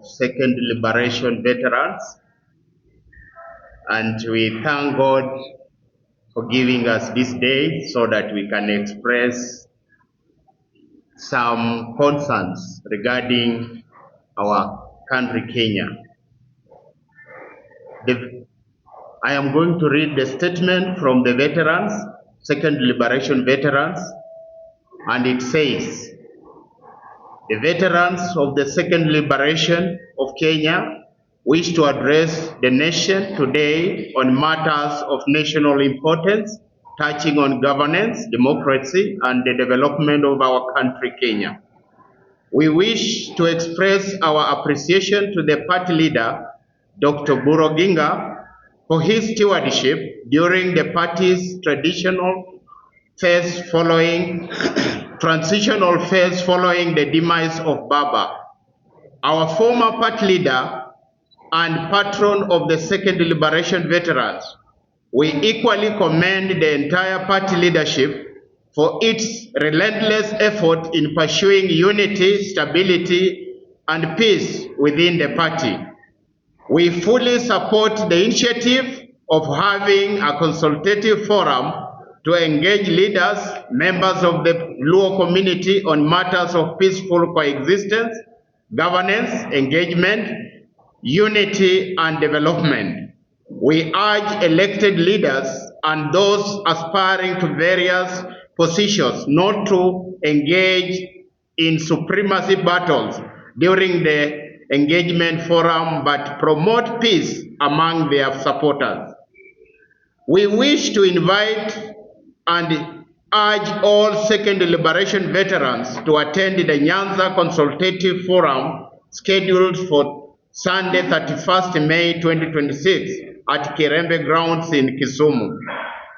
Second Liberation veterans, and we thank God for giving us this day so that we can express some concerns regarding our country, Kenya. I am going to read the statement from the veterans, Second Liberation veterans, and it says, the veterans of the Second Liberation of Kenya wish to address the nation today on matters of national importance, touching on governance, democracy, and the development of our country, Kenya. We wish to express our appreciation to the party leader, Dr. Oburu Oginga, for his stewardship during the party's transitional phase following the demise of Baba. Our former party leader and patron of the Second Liberation veterans, we equally commend the entire party leadership for its relentless effort in pursuing unity, stability, and peace within the party. We fully support the initiative of having a consultative forum to engage leaders, members of the Luo community on matters of peaceful coexistence, governance, engagement, unity, and development. We urge elected leaders and those aspiring to various positions not to engage in supremacy battles during the engagement forum, but promote peace among their supporters. We wish to invite and urge all Second Liberation veterans to attend the Nyanza Consultative Forum scheduled for Sunday, 31st May 2026 at Kirembe Grounds in Kisumu.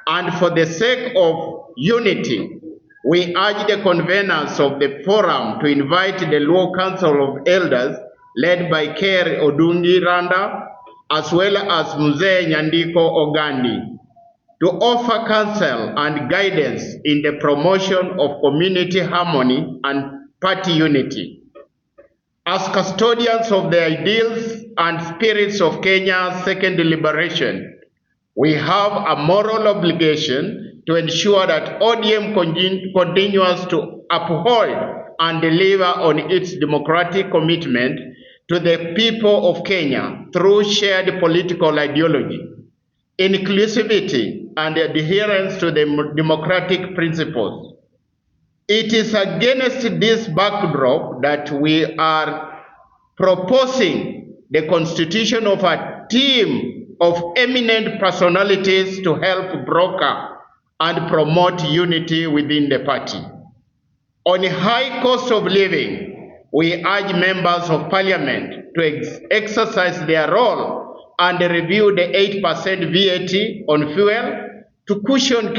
And for the sake of unity, we urge the conveners of the forum to invite the Luo Council of Elders led by Ker Odungi Randa, as well as Mzee Nyandiko Ogandi, to offer counsel and guidance in the promotion of community harmony and party unity. As custodians of the ideals and spirits of Kenya's Second Liberation, we have a moral obligation to ensure that ODM continues to uphold and deliver on its democratic commitment to the people of Kenya through shared political ideology, inclusivity, and adherence to the democratic principles. It is against this backdrop that we are proposing the constitution of a team of eminent personalities to help broker and promote unity within the party. On a high cost of living, we urge members of parliament to exercise their role and review the 8% VAT on fuel to cushion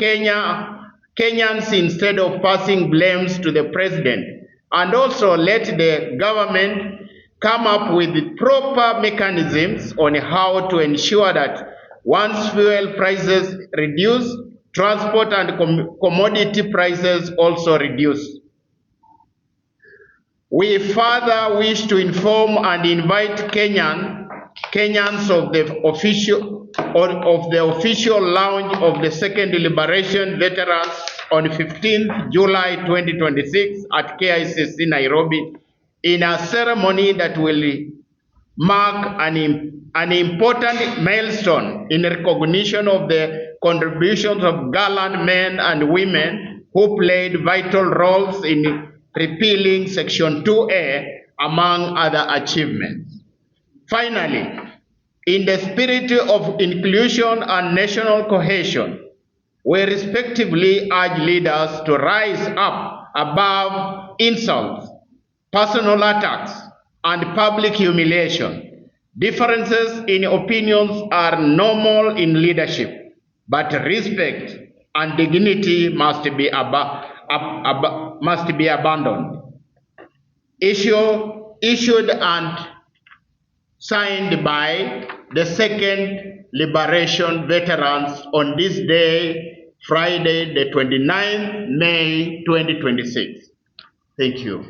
Kenyans instead of passing blames to the president, and also let the government come up with proper mechanisms on how to ensure that once fuel prices reduce, transport and commodity prices also reduce. We further wish to inform and invite Kenyans of the official launch of the Second Liberation Veterans on 15th July 2026 at KICC Nairobi, in a ceremony that will mark an important milestone in recognition of the contributions of gallant men and women who played vital roles in repealing Section 2A, among other achievements. Finally, in the spirit of inclusion and national cohesion, we respectively urge leaders to rise up above insults, personal attacks, and public humiliation. Differences in opinions are normal in leadership, but respect and dignity must be abandoned. Issued and signed by the Second Liberation veterans on this day, Friday, the 29th May 2026. Thank you.